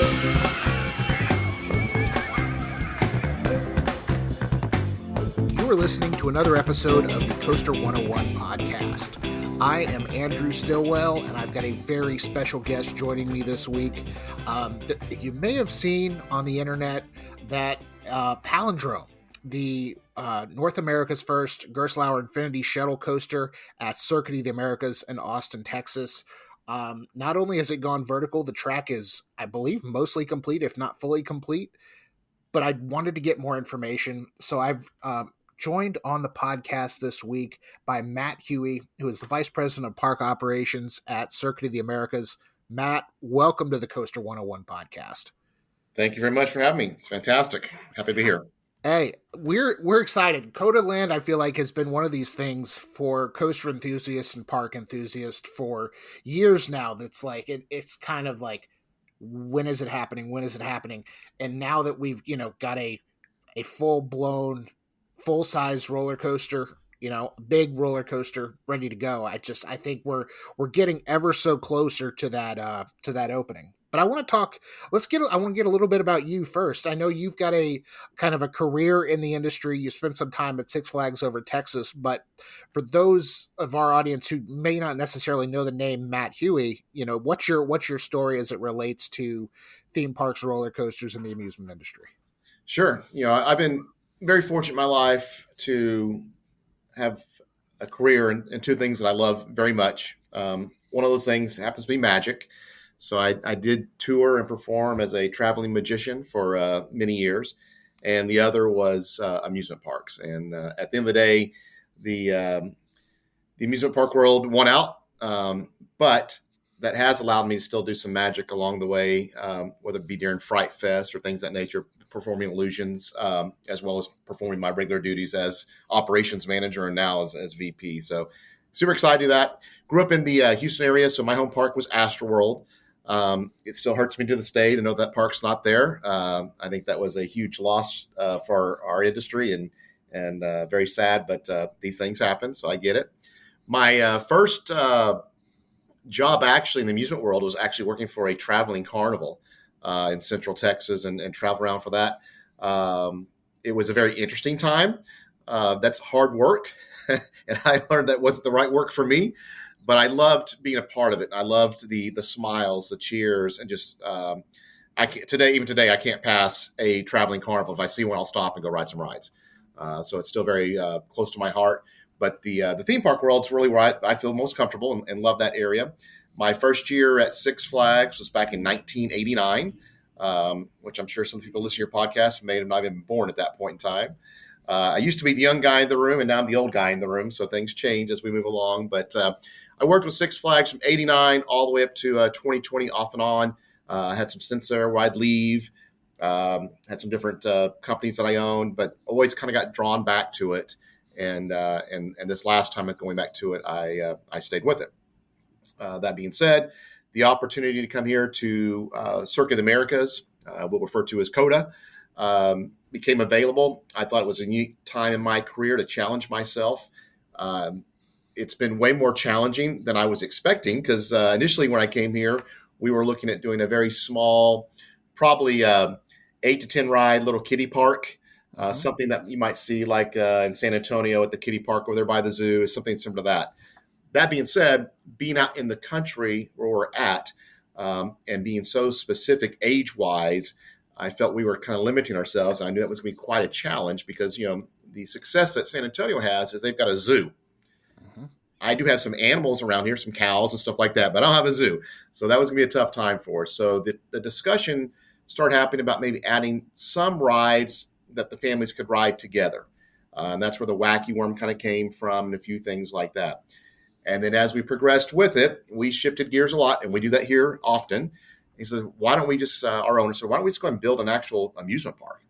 You are listening to another episode of the Coaster101 podcast. I am Andrew Stillwell, and I've got a very special guest joining me this week. You may have seen on the internet that Palindrome, the North America's first Gerstlauer Infinity Shuttle Coaster at Circuit of the Americas in Austin, Texas. Not only has it gone vertical, the track is, I believe, mostly complete, if not fully complete, but I wanted to get more information. So I've joined on the podcast this week by Matt Hughey, who is the Vice President of Park Operations at Circuit of the Americas. Matt, welcome to the Coaster101 podcast. Thank you very much for having me. It's fantastic. Happy to be here. Hey, we're excited. COTALand, I feel like, has been one of these things for coaster enthusiasts and park enthusiasts for years now. That's like, it's kind of like, when is it happening? When is it happening? And now that we've, got a full-blown, full-size roller coaster, big roller coaster ready to go, I think we're getting ever so closer to that opening. But I want to I want to get a little bit about you first. I know you've got a kind of a career in the industry. You spent some time at Six Flags over Texas, but for those of our audience who may not necessarily know the name Matt Hughey, what's your story as it relates to theme parks, roller coasters, and the amusement industry? Sure. I've been very fortunate in my life to have a career in two things that I love very much. One of those things happens to be magic. So I did tour and perform as a traveling magician for many years. And the other was amusement parks. And at the end of the day, the amusement park world won out. But that has allowed me to still do some magic along the way, whether it be during Fright Fest or things of that nature, performing illusions, as well as performing my regular duties as operations manager and now as VP. So super excited to do that. Grew up in the Houston area, so my home park was Astroworld. It still hurts me to this day to know that park's not there. I think that was a huge loss for our industry and very sad, but these things happen, so I get it. My first job actually in the amusement world was actually working for a traveling carnival in Central Texas and travel around for that. It was a very interesting time. That's hard work, and I learned that wasn't the right work for me. But I loved being a part of it. I loved the smiles, the cheers, and just even today, I can't pass a traveling carnival. If I see one, I'll stop and go ride some rides. So it's still very close to my heart. But the theme park world is really where I feel most comfortable and love that area. My first year at Six Flags was back in 1989, which I'm sure some people listening to your podcast may have not even been born at that point in time. I used to be the young guy in the room, and now I'm the old guy in the room, so things change as we move along. But I worked with Six Flags from 89 all the way up to 2020 off and on. I had some stints there where I'd leave, had some different companies that I owned, but always kind of got drawn back to it. And this last time going back to it, I stayed with it. That being said, the opportunity to come here to Circuit of the Americas, what we refer to as COTA, became available. I thought it was a unique time in my career to challenge myself. It's been way more challenging than I was expecting because initially when I came here, we were looking at doing a very small, probably 8 to 10 ride little kiddie park, something that you might see like in San Antonio at the kiddie park over there by the zoo, something similar to that. That being said, being out in the country where we're at and being so specific age-wise, I felt we were kind of limiting ourselves. I knew that was going to be quite a challenge because, the success that San Antonio has is they've got a zoo. Mm-hmm. I do have some animals around here, some cows and stuff like that, but I don't have a zoo. So that was going to be a tough time for us. So the discussion started happening about maybe adding some rides that the families could ride together. And that's where the Wacky Worm kind of came from and a few things like that. And then as we progressed with it, we shifted gears a lot, and we do that here often. He said, why don't we just, our owner said, why don't we just go and build an actual amusement park?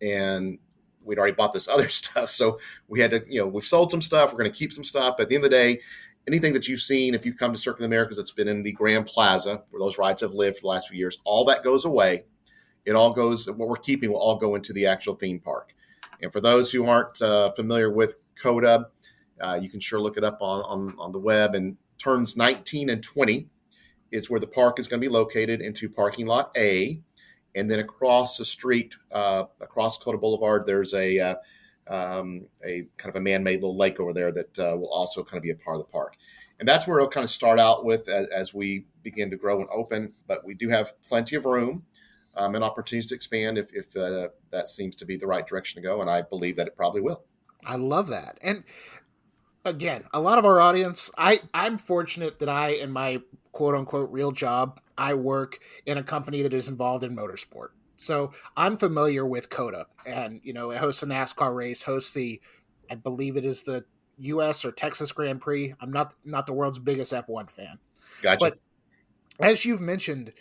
And we'd already bought this other stuff. So we had to, we've sold some stuff. We're going to keep some stuff. But at the end of the day, anything that you've seen, if you come to Circuit of the Americas, that's been in the Grand Plaza, where those rides have lived for the last few years, all that goes away. It all goes, what we're keeping will all go into the actual theme park. And for those who aren't familiar with COTA, you can sure look it up on the web, and turns 19 and 20 is where the park is going to be located, into parking lot A. And then across the street, across Coda Boulevard, there's a kind of a man-made little lake over there that will also kind of be a part of the park. And that's where it'll kind of start out with as we begin to grow and open. But we do have plenty of room and opportunities to expand if that seems to be the right direction to go. And I believe that it probably will. I love that. And again, a lot of our audience, I'm fortunate that I, in my quote unquote real job, I work in a company that is involved in motorsport. So I'm familiar with COTA, and it hosts a NASCAR race, hosts I believe it is the U.S. or Texas Grand Prix. I'm not the world's biggest F1 fan, Gotcha. but as you've mentioned,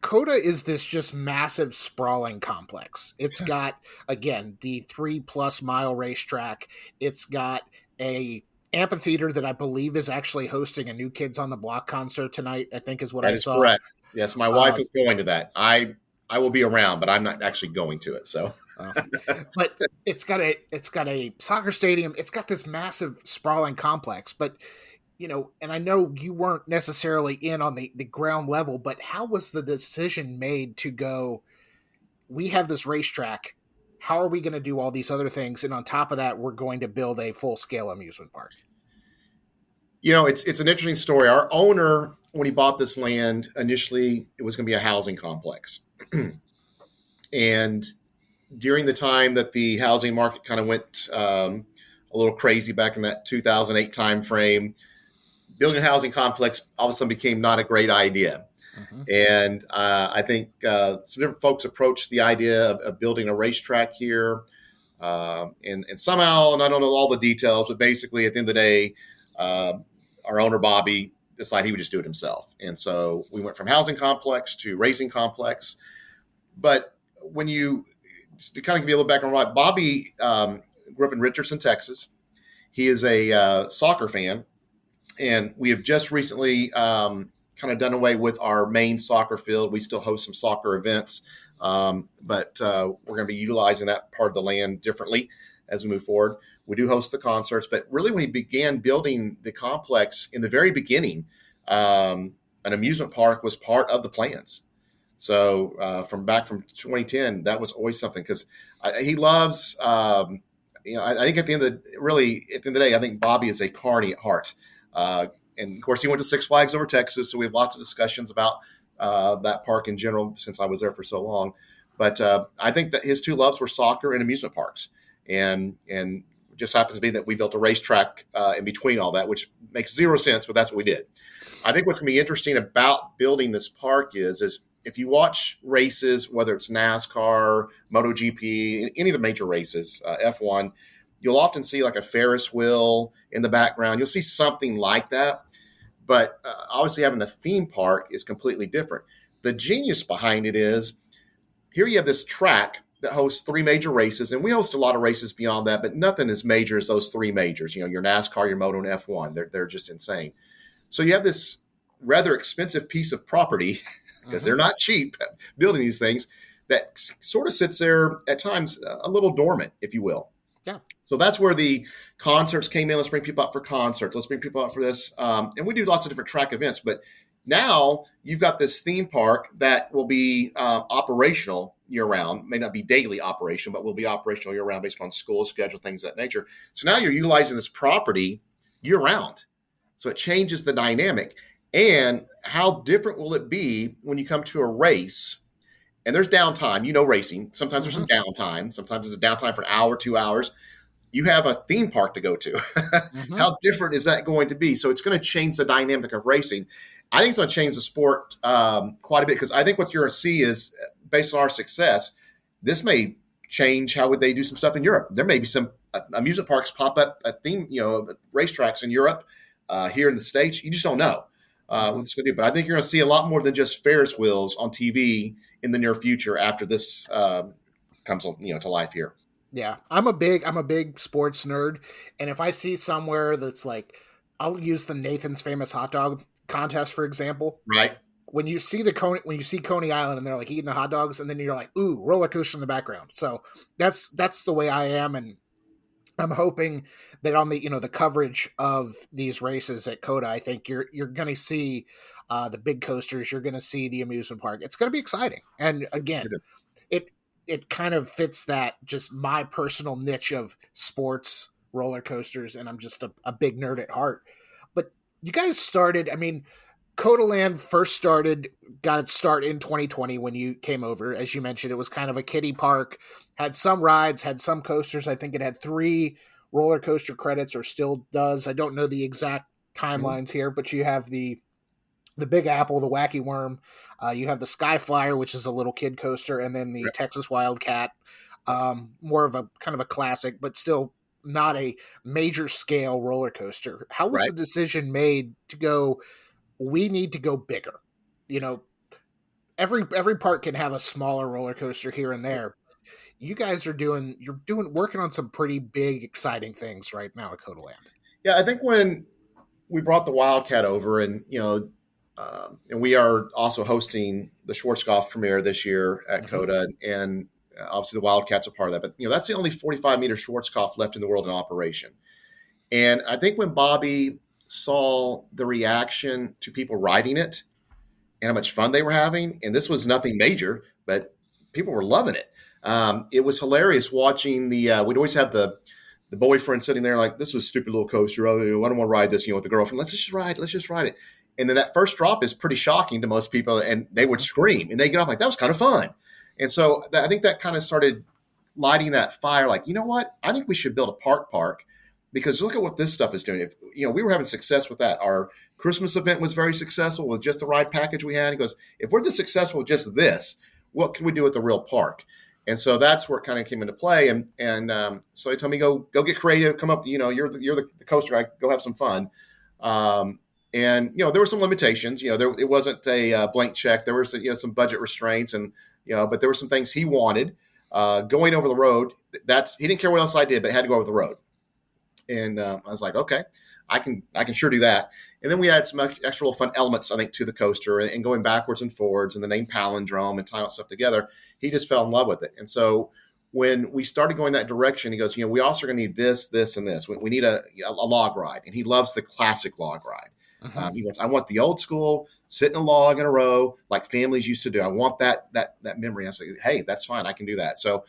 COTA is this just massive sprawling complex. It's got, again, the 3+ mile racetrack. It's got a amphitheater that I believe is actually hosting a New Kids on the Block concert tonight, I think is what I saw. Correct. Yes, my wife is going to that. I will be around, but I'm not actually going to it. So, but it's got a soccer stadium. It's got this massive sprawling complex. But and I know you weren't necessarily in on the ground level, but how was the decision made to go? We have this racetrack. How are we going to do all these other things? And on top of that, we're going to build a full scale amusement park. It's an interesting story. Our owner, when he bought this land, initially it was going to be a housing complex. And during the time that the housing market kind of went a little crazy back in that 2008 timeframe, building a housing complex all of a sudden became not a great idea. Mm-hmm. And I think some different folks approached the idea of building a racetrack here. And somehow, and I don't know all the details, but basically at the end of the day, our owner, Bobby, decided he would just do it himself. And so we went from housing complex to racing complex. But when to kind of give you a little background, right, Bobby grew up in Richardson, Texas. He is a soccer fan. And we have just recently kind of done away with our main soccer field. We still host some soccer events, but we're going to be utilizing that part of the land differently as we move forward. We do host the concerts, but really when he began building the complex in the very beginning, an amusement park was part of the plans. So from 2010, that was always something because he loves, I think at the end of the day, I think Bobby is a carny at heart. And of course, he went to Six Flags Over Texas, so we have lots of discussions about that park in general since I was there for so long. But I think that his two loves were soccer and amusement parks, and it just happens to be that we built a racetrack in between all that, which makes zero sense, but that's what we did. I think what's going to be interesting about building this park is if you watch races, whether it's NASCAR, Moto GP, any of the major races, F1. You'll often see like a Ferris wheel in the background. You'll see something like that. But obviously having a theme park is completely different. The genius behind it is here you have this track that hosts 3 major races, and we host a lot of races beyond that, but nothing as major as those 3 majors. Your NASCAR, your Moto, and F1. They're just insane. So you have this rather expensive piece of property because they're not cheap building these things that sort of sits there at times a little dormant, if you will. Yeah. So that's where the concerts came in. Let's bring people out for concerts. Let's bring people out for this. And we do lots of different track events. But now you've got this theme park that will be operational year-round. May not be daily operation, but will be operational year-round based on school schedule, things of that nature. So now you're utilizing this property year-round. So it changes the dynamic. And how different will it be when you come to a race? And there's downtime, racing. Sometimes there's some downtime. Sometimes there's a downtime for an hour, 2 hours. You have a theme park to go to. How different is that going to be? So it's going to change the dynamic of racing. I think it's going to change the sport quite a bit because I think what you're going to see is, based on our success, this may change how would they do some stuff in Europe. There may be some amusement parks pop up at theme, racetracks in Europe, here in the States. You just don't know what it's going to do. But I think you're going to see a lot more than just Ferris wheels on TV in the near future after this comes to life here. Yeah, I'm a big sports nerd, and if I see somewhere that's like, I'll use the Nathan's Famous Hot Dog Contest for example. Right. When you see Coney Island and they're like eating the hot dogs, and then you're like, ooh, roller coaster in the background. So that's the way I am, and I'm hoping that on the the coverage of these races at COTA, I think you're going to see the big coasters. You're going to see the amusement park. It's going to be exciting. And again, it it kind of fits that just my personal niche of sports roller coasters, and I'm just a big nerd at heart. But you guys started. I mean, COTALand first got its start in 2020 when you came over. As you mentioned, it was kind of a kiddie park, had some rides, had some coasters. I think it had 3 roller coaster credits, or still does. I don't know the exact Mhm. timelines here, but you have the Big Apple, the Wacky Worm, you have the Sky Flyer, which is a little kid coaster, and then the Right. Texas Wildcat, more of a kind of a classic, but still not a major scale roller coaster. How was Right. the decision made to go, we need to go bigger? You know, every park can have a smaller roller coaster here and there. You guys you're doing working on some pretty big, exciting things right now at Codaland. Yeah, I think when we brought the Wildcat over, and we are also hosting the Schwarzkopf premiere this year at Mm-hmm. COTA, and obviously the Wildcat's a part of that. But that's the only 45-meter Schwarzkopf left in the world in operation. And I think when Bobby saw the reaction to people riding it and how much fun they were having, and this was nothing major, but people were loving it. It was hilarious watching we'd always have the boyfriend sitting there like, this is a stupid little coaster. Oh, I don't want to ride this, with the girlfriend. Let's just ride it. And then that first drop is pretty shocking to most people, and they would scream and they get off like, that was kind of fun. And so I think that kind of started lighting that fire. Like, you know what? I think we should build a park because look at what this stuff is doing. If we were having success with that. Our Christmas event was very successful with just the ride package we had. He goes, if we're this successful with just this, what can we do with the real park? And so that's where it kind of came into play. And so he told me, go get creative, come up, you're the coaster guy, go have some fun. And there were some limitations. It wasn't a blank check. There were some budget restraints, and but there were some things he wanted. Going over the road, he didn't care what else I did, but it had to go over the road. And I was like, okay, I can sure do that. And then we had some actual fun elements, I think, to the coaster, and going backwards and forwards, and the name Palindrome, and tying all stuff together. He just fell in love with it. And so when we started going that direction, he goes, we also are going to need this, this, and this. We need a log ride. And he loves the classic log ride. Mm-hmm. He goes, I want the old school, sitting a log in a row like families used to do. I want that memory. I say, hey, that's fine. I can do that. So,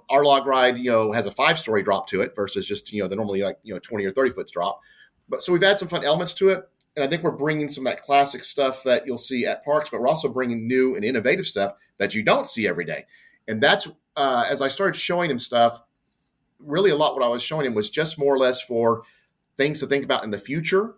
our log ride, has a 5-story drop to it versus just, the normally 20 or 30 foot drop. But so we've added some fun elements to it. And I think we're bringing some of that classic stuff that you'll see at parks, but we're also bringing new and innovative stuff that you don't see every day. And that's, as I started showing him stuff, really a lot what I was showing him was just more or less for things to think about in the future,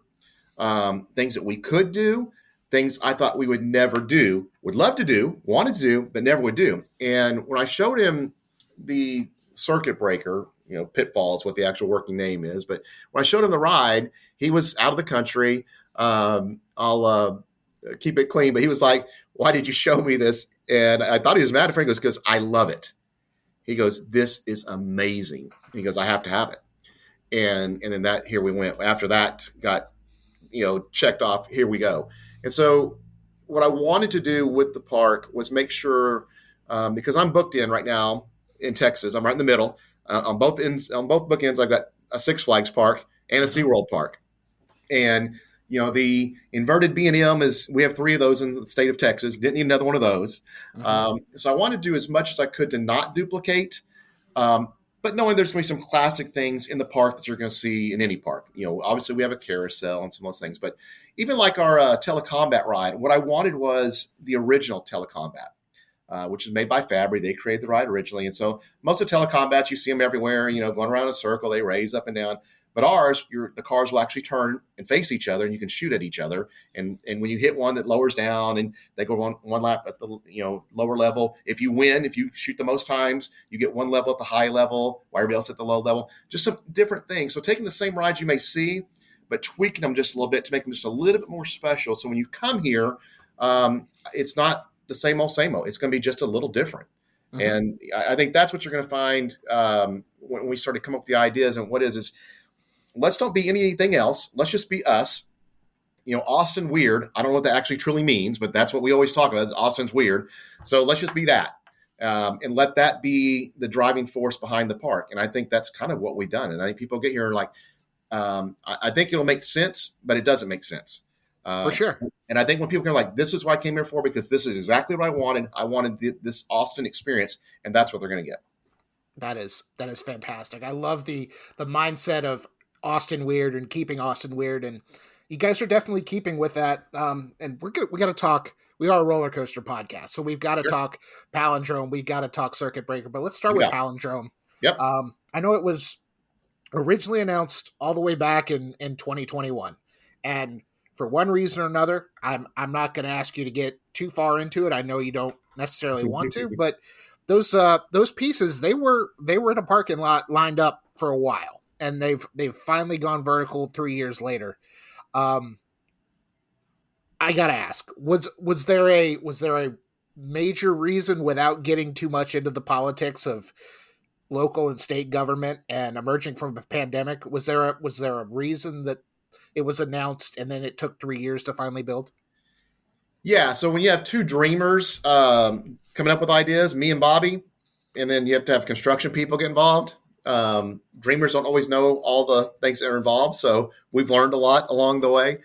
things that we could do, things I thought we would never do, would love to do, wanted to do, but never would do. And when I showed him the circuit breaker, Pitfall is what the actual working name is. But when I showed him the ride, he was out of the country. I'll keep it clean, but he was like, why did you show me this? And I thought he was mad at me. He goes, because I love it. He goes, this is amazing. He goes, I have to have it. And then here we went. After that got, checked off, here we go. And so what I wanted to do with the park was make sure, because I'm booked in right now in Texas, I'm right in the middle. On both bookends, I've got a Six Flags park and a SeaWorld park. And, the inverted B&M we have 3 of those in the state of Texas. Didn't need another one of those. Mm-hmm. So I wanted to do as much as I could to not duplicate, but knowing there's going to be some classic things in the park that you're going to see in any park. Obviously we have a carousel and some of those things, but even like our telecombat ride, what I wanted was the original telecombat. Which is made by Fabry. They created the ride originally. And so most of telecombats, you see them everywhere, going around in a circle, they raise up and down. But ours, the cars will actually turn and face each other, and you can shoot at each other. And when you hit one that lowers down and they go one lap at the lower level, if you win, if you shoot the most times, you get one level at the high level, while everybody else at the low level. Just some different things. So taking the same rides you may see, but tweaking them just a little bit to make them just a little bit more special. So when you come here, it's not the same old. It's going to be just a little different. Mm-hmm. And I think that's what you're going to find when we started coming up with the ideas. And what is let's don't be anything else. Let's just be us. Austin weird. I don't know what that actually truly means, but that's what we always talk about is Austin's weird. So let's just be that. and let that be the driving force behind the park. And I think that's kind of what we've done. And I think people get here and like, I think it'll make sense, but it doesn't make sense. For sure. And I think when people are like, this is what I came here for, because this is exactly what I wanted. I wanted this Austin experience, and that's what they're going to get. That is fantastic. I love the mindset of Austin weird and keeping Austin weird, and you guys are definitely keeping with that. And we got to talk. We are a roller coaster podcast, so we've got to talk Palindrome. We've got to talk Circuit Breaker. But let's start with Palindrome. Yep. I know it was originally announced all the way back in 2021, and for one reason or another, I'm not going to ask you to get too far into it. I know you don't necessarily want to, but those pieces they were in a parking lot lined up for a while, and they've finally gone vertical 3 years later. I gotta ask, was there a major reason, without getting too much into the politics of local and state government and emerging from a pandemic, was there a reason that it was announced and then it took 3 years to finally build? Yeah. So when you have two dreamers coming up with ideas, me and Bobby, and then you have to have construction people get involved. Dreamers don't always know all the things that are involved. So we've learned a lot along the way.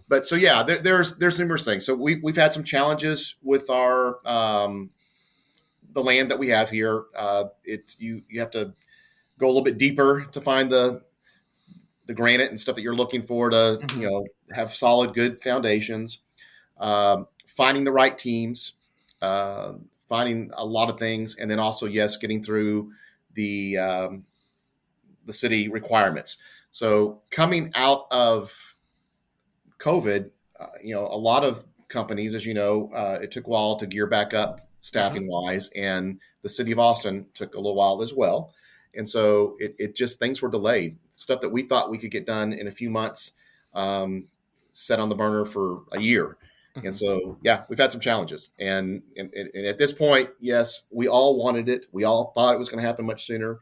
But so, yeah, there's numerous things. So we've had some challenges with our the land that we have here. You have to go a little bit deeper to find the granite and stuff that you're looking for to have solid, good foundations. Finding the right teams, finding a lot of things, and then also getting through the city requirements. So coming out of COVID, a lot of companies, as you know, it took a while to gear back up staffing wise, and the city of Austin took a little while as well. And so it just, things were delayed. Stuff that we thought we could get done in a few months, set on the burner for a year. And so, we've had some challenges. And at this point, yes, we all wanted it. We all thought it was going to happen much sooner,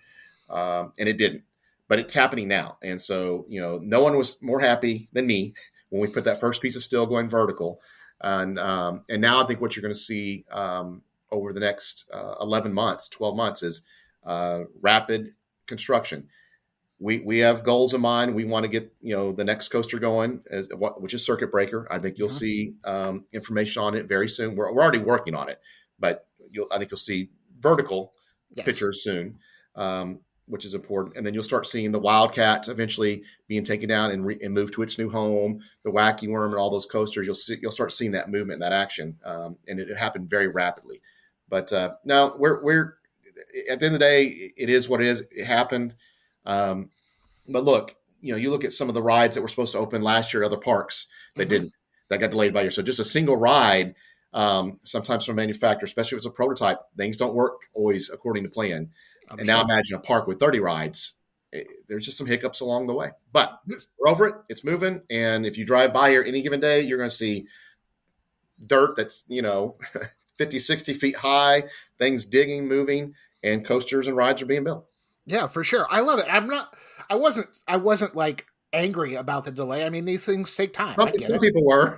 and it didn't. But it's happening now. And so, no one was more happy than me when we put that first piece of steel going vertical. And now I think what you're going to see over the next 11 months, 12 months is rapid construction. We have goals in mind. We want to get the next coaster going, which is Circuit Breaker. I think you'll see information on it very soon. We're already working on it, but I think you'll see vertical pictures soon, which is important. And then you'll start seeing the Wildcat eventually being taken down and moved to its new home. The Wacky Worm and all those coasters. You'll start seeing that movement, that action, and it happened very rapidly. But no, we're at the end of the day, it is what it is. It happened. But look, you look at some of the rides that were supposed to open last year at other parks that didn't, that got delayed by a year. So just a single ride, sometimes from a manufacturer, especially if it's a prototype, things don't work always according to plan. And now imagine a park with 30 rides. There's just some hiccups along the way, but we're over it. It's moving. And if you drive by here any given day, you're going to see dirt that's, 50, 60 feet high, things digging, moving, and coasters and rides are being built. Yeah, for sure. I love it. I wasn't like angry about the delay. I mean, these things take time. Some people were.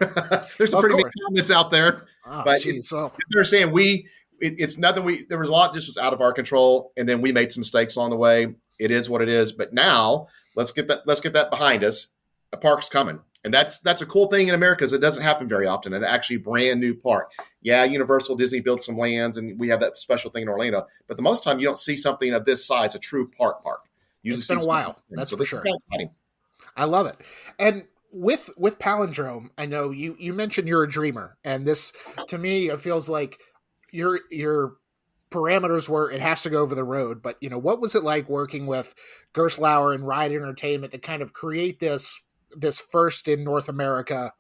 There's some pretty big comments out there, but understand it's nothing. There was a lot just was out of our control, and then we made some mistakes along the way. It is what it is. But now let's get that behind us. A park's coming, and that's a cool thing in America. Is it doesn't happen very often. An actually brand new park. Yeah, Universal, Disney built some lands, and we have that special thing in Orlando. But the most time you don't see something of this size, a true park. It's been a while. That's for sure. I love it. And with Palindrome, I know you mentioned you're a dreamer, and this to me it feels like your parameters were it has to go over the road. But what was it like working with Gerstlauer and Ride Entertainment to kind of create this first in North America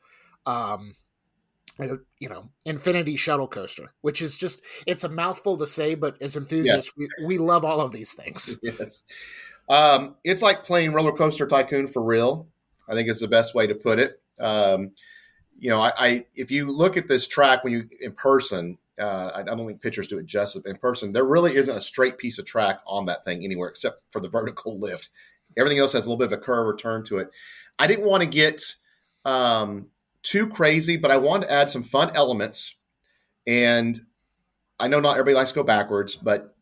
Infinity Shuttle Coaster, which is just, it's a mouthful to say, but as enthusiasts, we love all of these things. Yes. It's like playing Roller Coaster Tycoon for real. I think is the best way to put it. If you look at this track when you in person, I don't think pictures do it justice. In person, there really isn't a straight piece of track on that thing anywhere except for the vertical lift. Everything else has a little bit of a curve or turn to it. I didn't want to get too crazy, but I wanted to add some fun elements. And I know not everybody likes to go backwards, but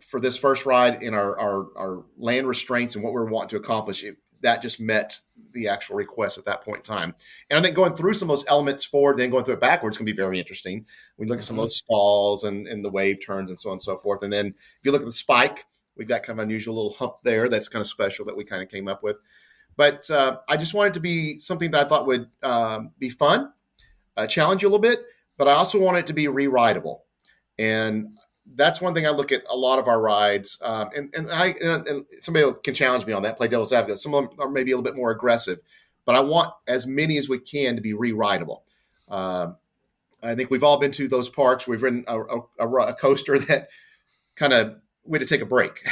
for this first ride in our land restraints and what we're wanting to accomplish, that just met the actual request at that point in time. And I think going through some of those elements forward, then going through it backwards can be very interesting. We look at some of those stalls and the wave turns and so on and so forth. And then if you look at the spike, we've got kind of unusual little hump there that's kind of special that we kind of came up with. But I just wanted to be something that I thought would be fun, challenge you a little bit, but I also want it to be re-rideable. And that's one thing I look at a lot of our rides. And somebody can challenge me on that, play devil's advocate. Some of them are maybe a little bit more aggressive, but I want as many as we can to be re-rideable. I think we've all been to those parks. We've ridden a coaster that kind of we had to take a break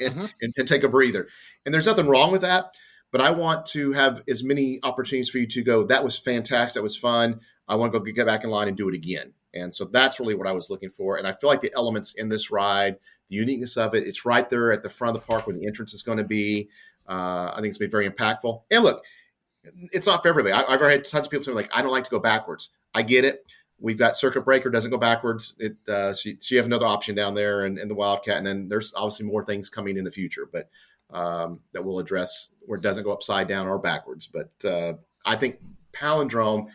and take a breather. And there's nothing wrong with that, but I want to have as many opportunities for you to go, that was fantastic, that was fun. I want to go get back in line and do it again. And so that's really what I was looking for. And I feel like the elements in this ride, the uniqueness of it, it's right there at the front of the park where the entrance is going to be. I think it's going to be very impactful. And look, it's not for everybody. I've had tons of people say, like, I don't like to go backwards. I get it. We've got Circuit Breaker, doesn't go backwards. So you have another option down there and the Wildcat. And then there's obviously more things coming in the future, but that will address where it doesn't go upside down or backwards. But I think Palindrome,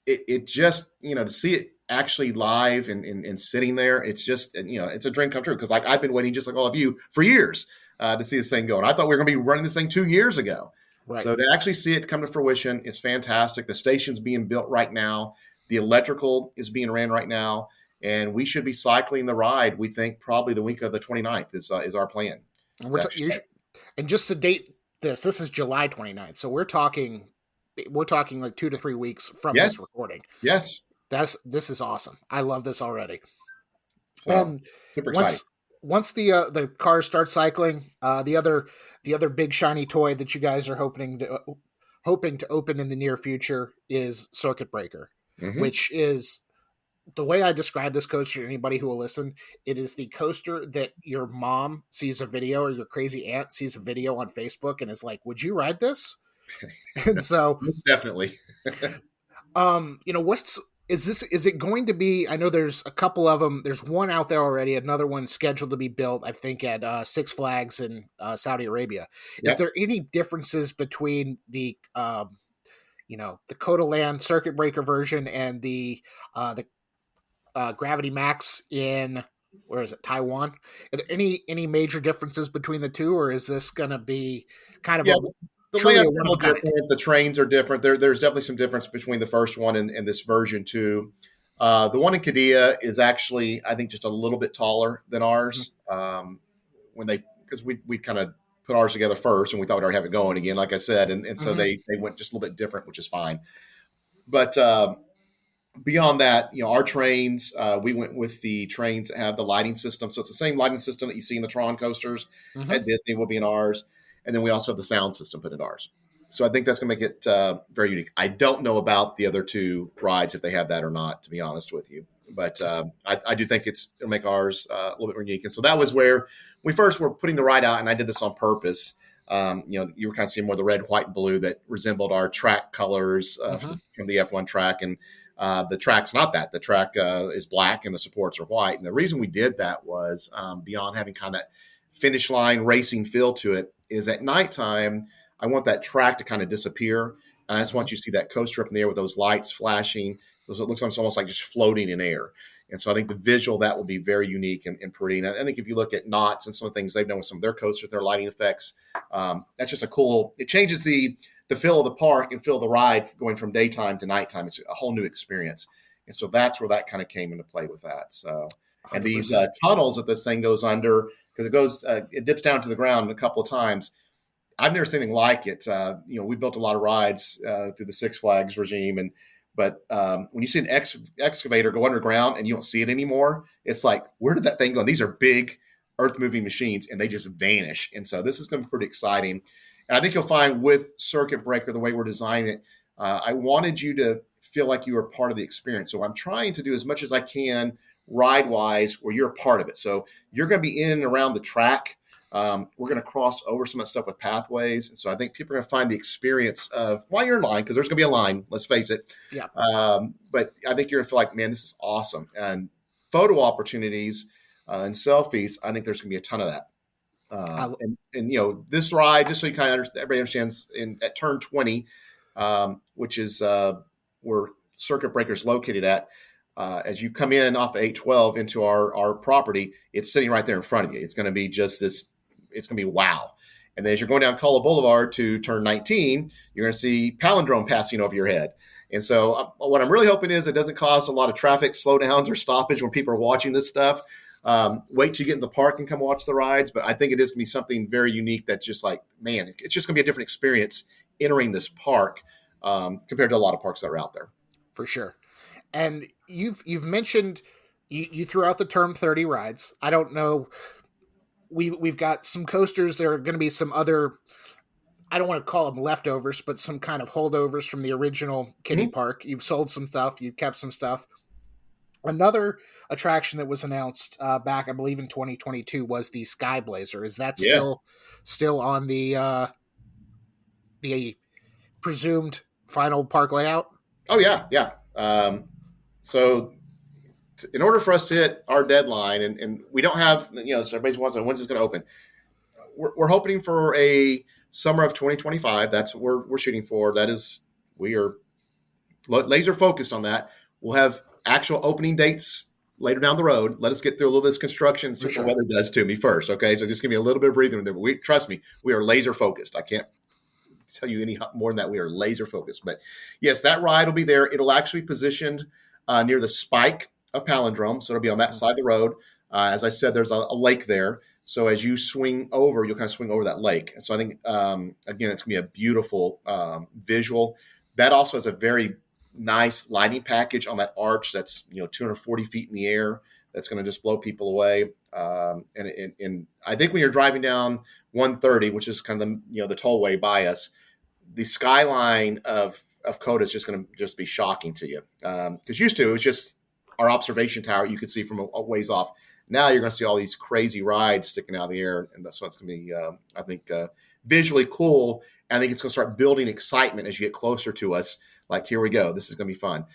it just, to see it actually live and sitting there, it's just, it's a dream come true. Because I've been waiting, just like all of you, for years to see this thing go. And I thought we were going to be running this thing 2 years ago. Right. So to actually see it come to fruition, it's fantastic. The station's being built right now. The electrical is being ran right now. And we should be cycling the ride, we think, probably the week of the 29th is our plan. And just to date this is July 29th. So we're talking like 2 to 3 weeks from this recording. Yes. This is awesome. I love this already. So, super exciting. Once the cars start cycling, the other big shiny toy that you guys are hoping to open in the near future is Circuit Breaker, which is, the way I describe this coaster to anybody who will listen, it is the coaster that your mom sees a video or your crazy aunt sees a video on Facebook and is like, "Would you ride this?" And so definitely. Is it going to be, I know there's a couple of them. There's one out there already, another one scheduled to be built, I think, at Six Flags in Saudi Arabia. Yep. Is there any differences between the COTALand Circuit Breaker version and the Gravity Max in, where is it, Taiwan? Are there any major differences between the two, or is this going to be kind of the layout is a little different? The trains are different. There's definitely some difference between the first one and this version 2. The one in Qiddiya is actually, I think, just a little bit taller than ours. Because we kind of put ours together first, and we thought we'd already have it going again, like I said, and so they went just a little bit different, which is fine. But beyond that, our trains, we went with the trains that have the lighting system. So it's the same lighting system that you see in the Tron coasters at Disney will be in ours. And then we also have the sound system put in ours. So I think that's going to make it very unique. I don't know about the other 2 rides, if they have that or not, to be honest with you. But I do think it'll make ours a little bit more unique. And so that was where we first were putting the ride out, and I did this on purpose. You were kind of seeing more of the red, white, and blue that resembled our track colors from the F1 track. And the track's not that. The track is black and the supports are white. And the reason we did that was beyond having kind of that finish line racing feel to it, is at nighttime, I want that track to kind of disappear. And I just want you to see that coaster up in the air with those lights flashing. So it looks almost like just floating in air. And so I think the visual, that will be very unique and pretty. And I think if you look at Knott's and some of the things they've done with some of their coasters, their lighting effects, that's just it changes the feel of the park and feel of the ride going from daytime to nighttime. It's a whole new experience. And so that's where that kind of came into play with that. So, and 100%. These tunnels that this thing goes under, because it dips down to the ground a couple of times. I've never seen anything like it. We built a lot of rides through the Six Flags regime, but when you see an excavator go underground and you don't see it anymore, it's like, where did that thing go? And these are big earth-moving machines, and they just vanish. And so this is going to be pretty exciting. And I think you'll find with Circuit Breaker, the way we're designing it, I wanted you to feel like you were part of the experience. So I'm trying to do as much as I can ride-wise where you're a part of it. So you're going to be in and around the track. We're going to cross over some of that stuff with pathways. And so I think people are going to find the experience of, while you're in line, because there's going to be a line, let's face it. Yeah. But I think you're going to feel like, man, this is awesome. And photo opportunities and selfies, I think there's going to be a ton of that. And this ride, just so you kind of understand, everybody understands, at turn 20, which is where Circuit Breaker is located at. As you come in off of 812 into our property, it's sitting right there in front of you. It's going to be just this. It's going to be wow. And then as you're going down Cola Boulevard to turn 19, you're going to see Palindrome passing over your head. And so what I'm really hoping is it doesn't cause a lot of traffic slowdowns or stoppage when people are watching this stuff. Wait till you get in the park and come watch the rides. But I think it is going to be something very unique that's just like, man, it's just going to be a different experience entering this park compared to a lot of parks that are out there. For sure. And you've mentioned you threw out the term 30 rides. I don't know. We've got some coasters. There are going to be some other, I don't want to call them leftovers, but some kind of holdovers from the original kiddie park. You've sold some stuff. You've kept some stuff. Another attraction that was announced back, I believe, in 2022 was the Sky Blazer. Is that still on the presumed final park layout? Oh yeah. So in order for us to hit our deadline, and we don't have, so everybody's wondering when's it's going to open. We're hoping for a summer of 2025. That's what we're shooting for. We are laser focused on that. We'll have actual opening dates later down the road. Let us get through a little bit of construction, see what the weather does to me first. Okay, so just give me a little bit of breathing there. But trust me, we are laser focused. I can't tell you any more than that. We are laser focused. But yes, that ride will be there. It'll actually be positioned near the spike of Palindrome, so it'll be on that side of the road. As I said, there's a lake there. So as you swing over, you'll kind of swing over that lake. So I think, again, it's going to be a beautiful visual. That also has a very nice lighting package on that arch that's 240 feet in the air. That's going to just blow people away. And I think when you're driving down 130, which is kind of the tollway by us, the skyline of COTA is just going to just be shocking to you. Because used to, it was just our observation tower you could see from a ways off. Now you're going to see all these crazy rides sticking out of the air, and that's what's going to be, I think, visually cool. And I think it's going to start building excitement as you get closer to us. Like, here we go. This is going to be fun.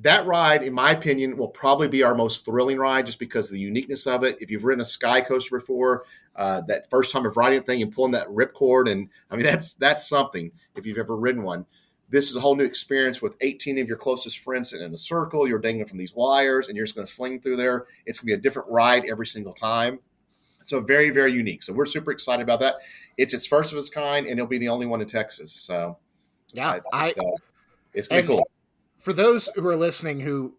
That ride, in my opinion, will probably be our most thrilling ride just because of the uniqueness of it. If you've ridden a sky coaster before, that first time of riding the thing and pulling that ripcord, and I mean, that's something if you've ever ridden one. This is a whole new experience with 18 of your closest friends sitting in a circle. You're dangling from these wires, and you're just going to fling through there. It's going to be a different ride every single time. So very, very unique. So we're super excited about that. It's its first of its kind, and it'll be the only one in Texas. So yeah, it's going to be cool. For those who are listening who,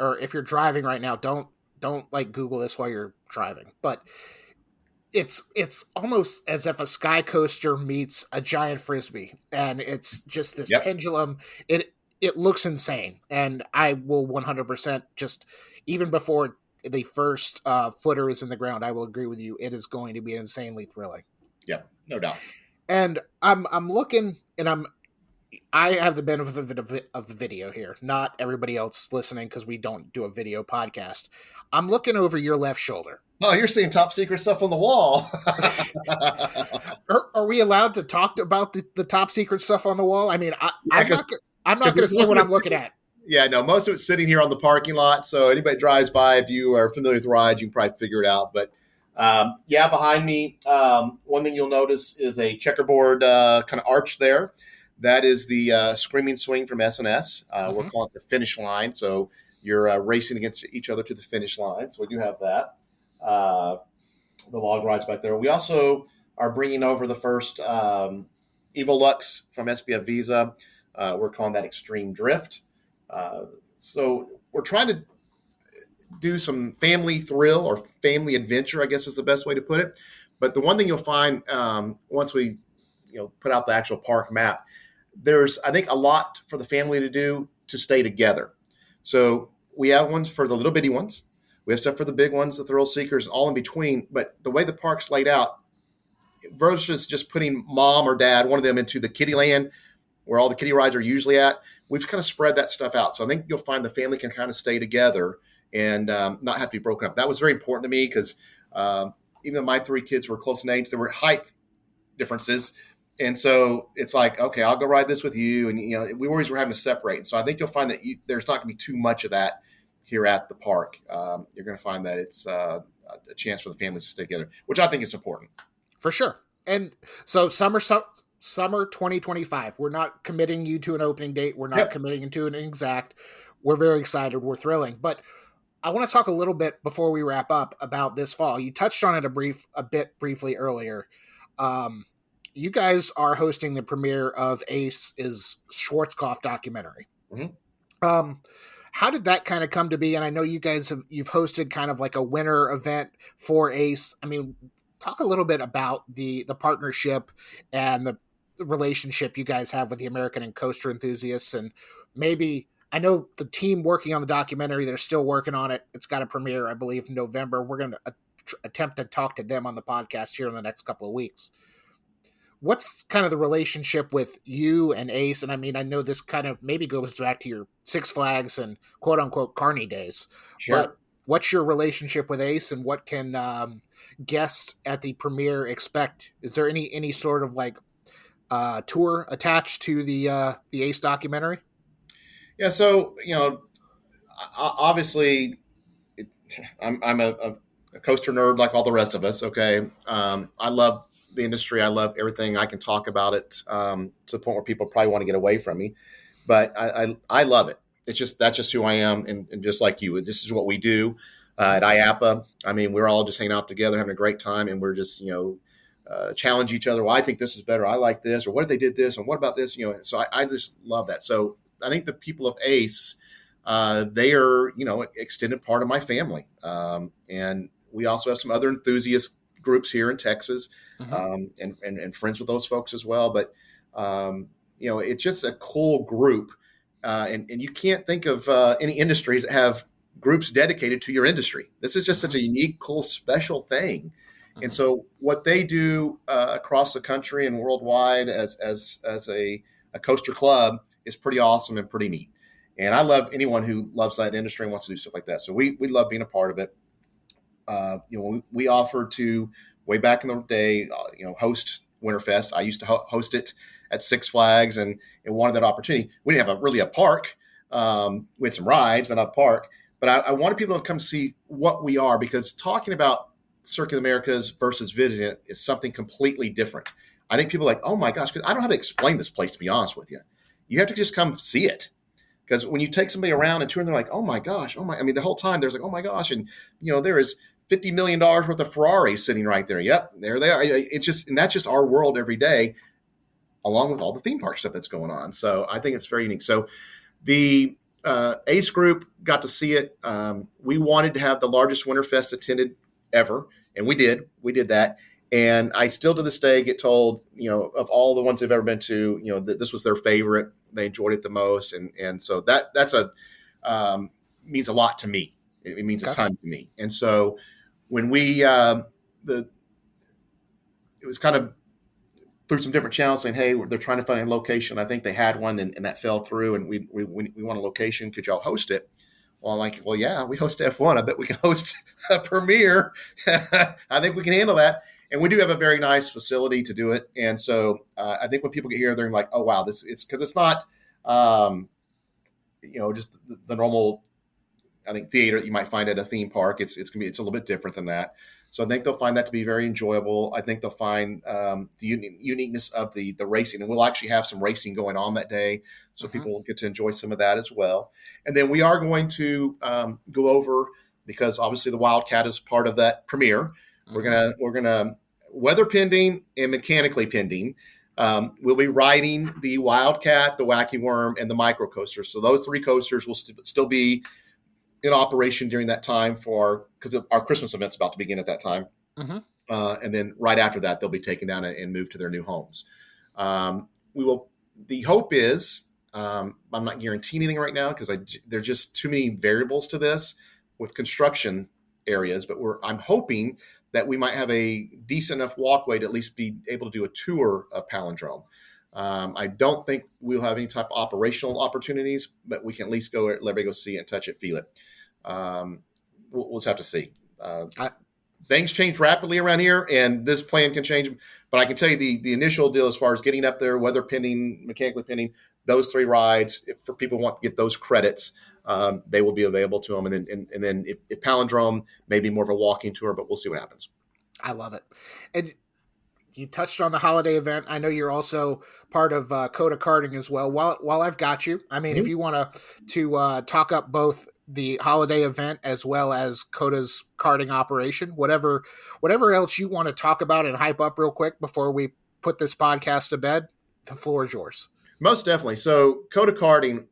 or if you're driving right now, don't like Google this while you're driving. But it's almost as if a sky coaster meets a giant Frisbee, and it's just this pendulum. It looks insane, and I will 100% just, even before the first footer is in the ground, I will agree with you. It is going to be insanely thrilling. Yeah, no doubt. And I'm looking, and I have the benefit of the video here, not everybody else listening, because we don't do a video podcast. I'm looking over your left shoulder. Oh, you're seeing top secret stuff on the wall. Are we allowed to talk about the top secret stuff on the wall? I mean, I'm not going to say what I'm looking at. Yeah, no, most of it's sitting here on the parking lot. So anybody drives by, if you are familiar with rides, you can probably figure it out. But behind me, one thing you'll notice is a checkerboard kind of arch there. That is the Screaming Swing from S&S. We're calling it the finish line. So you're racing against each other to the finish line. So we do have that. The log rides back there. We also are bringing over the first Evolux from SBF Visa. We're calling that Extreme Drift. So we're trying to do some family thrill or family adventure, I guess is the best way to put it. But the one thing you'll find once we put out the actual park map, there's, I think, a lot for the family to do to stay together. So we have ones for the little bitty ones. We have stuff for the big ones, the thrill seekers, all in between. But the way the park's laid out, versus just putting mom or dad, one of them, into the kiddie land where all the kiddie rides are usually at, we've kind of spread that stuff out. So I think you'll find the family can kind of stay together and not have to be broken up. That was very important to me because even though my three kids were close in age, there were height differences. And so it's like, okay, I'll go ride this with you. And, we always were having to separate. So I think you'll find that there's not going to be too much of that here at the park, you're going to find that it's a chance for the families to stay together, which I think is important. For sure. And so summer 2025. We're not committing you to an opening date. We're not Yep. committing to an exact. We're very excited. We're thrilling. But I want to talk a little bit before we wrap up about this fall. You touched on it a bit briefly earlier. You guys are hosting the premiere of Ace's Schwarzkopf documentary. Mm-hmm. How did that kind of come to be? And I know you've hosted kind of like a winter event for Ace. I mean, talk a little bit about the partnership and the relationship you guys have with the American and coaster enthusiasts, and maybe I know the team working on the documentary, they're still working on it. It's got a premiere, I believe, in November. We're going to attempt to talk to them on the podcast here in the next couple of weeks. What's kind of the relationship with you and Ace? And I mean, I know this kind of maybe goes back to your Six Flags and quote unquote Carney days, Sure. but what's your relationship with Ace, and what can guests at the premiere expect? Is there any sort of like tour attached to the Ace documentary? Yeah. So, obviously I'm a coaster nerd like all the rest of us. Okay. I love the industry. I love everything. I can talk about it to the point where people probably want to get away from me, but I love it. That's just who I am. And just like you, this is what we do at IAPA. I mean, we're all just hanging out together, having a great time. And we're just, challenge each other. Well, I think this is better. I like this, or what if they did this? And what about this? So I just love that. So I think the people of Ace, they are, extended part of my family. And we also have some other enthusiast groups here in Texas, and friends with those folks as well. But, it's just a cool group. And you can't think of any industries that have groups dedicated to your industry. This is just such a unique, cool, special thing. And so what they do across the country and worldwide as a coaster club is pretty awesome and pretty neat. And I love anyone who loves that industry and wants to do stuff like that. So we love being a part of it. We offered to, way back in the day, host Winterfest. I used to host it at Six Flags and wanted that opportunity. We didn't have a park. We had some rides, but not a park. But I wanted people to come see what we are, because talking about Circuit Americas versus visiting it is something completely different. I think people are like, oh my gosh, because I don't know how to explain this place, to be honest with you. You have to just come see it. Because when you take somebody around and tour, they're like, oh my gosh, I mean, the whole time there's like, oh my gosh. And, there is $50 million worth of Ferraris sitting right there. Yep, there they are. And that's just our world every day, along with all the theme park stuff that's going on. So I think it's very unique. So the Ace group got to see it. We wanted to have the largest Winterfest attended ever, and we did that. And I still to this day get told, of all the ones they've ever been to, that this was their favorite. They enjoyed it the most, and so that's means a lot to me. It means a ton to me. And so when we it was kind of through some different channels saying, hey, they're trying to find a location. I think they had one, and that fell through, and we want a location. Could y'all host it? Well, I'm like, well, yeah, we host F1. I bet we can host a premiere. I think we can handle that. And we do have a very nice facility to do it. And so I think when people get here, they're like, oh, wow, it's because it's not, just the normal, I think, theater that you might find at a theme park. It's a little bit different than that. So I think they'll find that to be very enjoyable. I think they'll find the uniqueness of the racing. And we'll actually have some racing going on that day, so people will get to enjoy some of that as well. And then we are going to go over, because obviously the Wildcat is part of that premiere. We're gonna weather pending and mechanically pending. We'll be riding the Wildcat, the Wacky Worm, and the micro coaster. So those three coasters will still be in operation during that time because our Christmas event's about to begin at that time. And then right after that, they'll be taken down and moved to their new homes. The hope is, I'm not guaranteeing anything right now, because there's just too many variables to this with construction areas, but I'm hoping that we might have a decent enough walkway to at least be able to do a tour of Palindrome. I don't think we'll have any type of operational opportunities, but we can at least let everybody go see it and touch it, feel it. We'll just have to see. things change rapidly around here, and this plan can change. But I can tell you the initial deal as far as getting up there, weather pending, mechanically pending, those 3 rides, for people who want to get those credits, they will be available to them. And then if Palindrome, maybe more of a walking tour, but we'll see what happens. I love it. And you touched on the holiday event. I know you're also part of COTA karting as well. While I've got you, I mean, if you want to talk up both the holiday event as well as COTA's karting operation, whatever else you want to talk about and hype up real quick before we put this podcast to bed, the floor is yours. Most definitely. So COTA karting,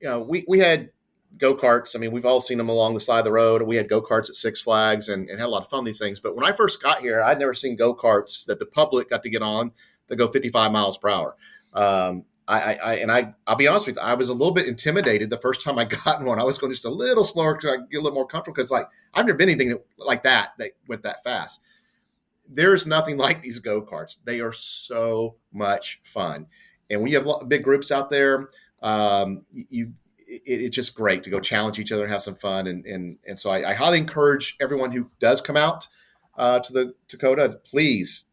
we had go-karts. I mean, we've all seen them along the side of the road. We had go-karts at Six Flags and had a lot of fun with these things. But when I first got here, I'd never seen go-karts that the public got to get on that go 55 miles per hour. I'll be honest with you, I was a little bit intimidated the first time I got in one. I was going just a little slower because I get a little more comfortable because I've never been anything like that went that fast. There's nothing like these go-karts. They are so much fun. And when you have big groups out there, it's just great to go challenge each other and have some fun. And so I highly encourage everyone who does come out to COTA, please.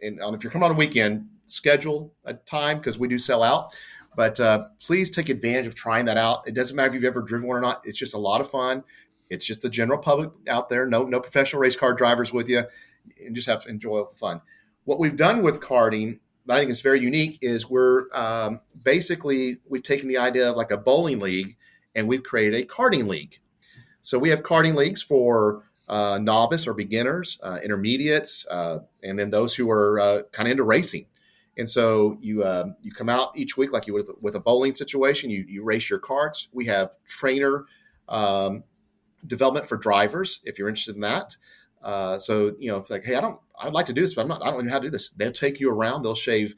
And if you're coming on a weekend, schedule a time because we do sell out. But please take advantage of trying that out. It doesn't matter if you've ever driven one or not. It's just a lot of fun. It's just the general public out there. No professional race car drivers with you. And just have enjoyable fun. What we've done with karting that I think is very unique is we're we've taken the idea of like a bowling league and we've created a karting league. So we have karting leagues for novice or beginners, intermediates, and then those who are kind of into racing. And so you come out each week like you would with a bowling situation. You race your karts. We have trainer development for drivers if you're interested in that. So it's like, hey, I'd like to do this, but I don't know how to do this. They'll take you around. They'll shave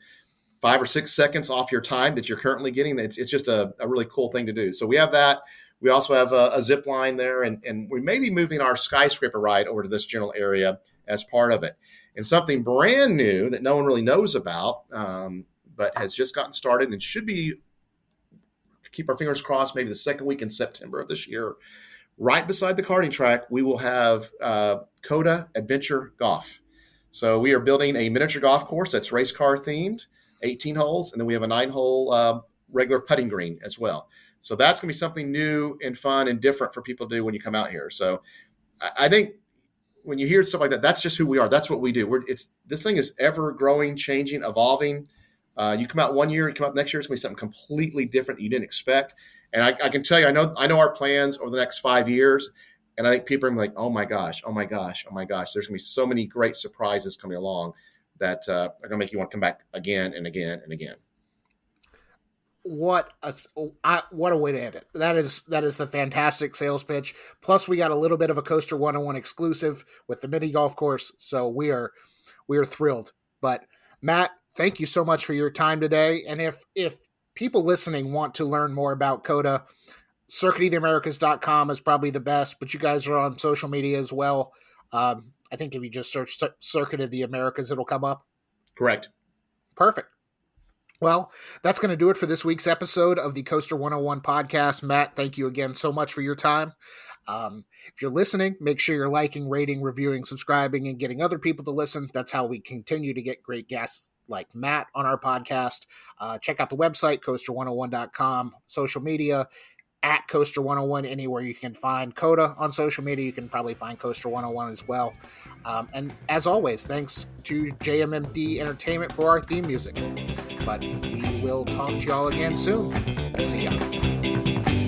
5 or 6 seconds off your time that you're currently getting. It's just a really cool thing to do. So we have that. We also have a zip line there, and we may be moving our skyscraper ride over to this general area as part of it. And something brand new that no one really knows about, but has just gotten started and should be, keep our fingers crossed, maybe the second week in September of this year. Right beside the karting track, we will have COTA Adventure Golf. So we are building a miniature golf course that's race car themed, 18 holes, and then we have a 9-hole regular putting green as well. So that's going to be something new and fun and different for people to do when you come out here. So I think when you hear stuff like that, that's just who we are. That's what we do. This thing is ever growing, changing, evolving. You come out one year, you come out next year, it's going to be something completely different that you didn't expect. And I can tell you, I know our plans over the next 5 years. And I think people are like, oh my gosh. There's going to be so many great surprises coming along that are going to make you want to come back again and again and again. What a way to end it. That is the fantastic sales pitch. Plus we got a little bit of a Coaster101 exclusive with the mini golf course. So we are thrilled. But Matt, thank you so much for your time today. And if people listening want to learn more about COTA, circuitoftheamericas.com is probably the best, but you guys are on social media as well. I think if you just search Circuit of the Americas, it'll come up. Correct. Perfect. Well, that's going to do it for this week's episode of the Coaster101 podcast. Matt, thank you again so much for your time. If you're listening, make sure you're liking, rating, reviewing, subscribing, and getting other people to listen. That's how we continue to get great guests like Matt on our podcast. Check out the website, coaster101.com, social media, at Coaster101, anywhere you can find COTA on social media. You can probably find Coaster101 as well. And as always, thanks to JMMD Entertainment for our theme music. But we will talk to y'all again soon. See ya.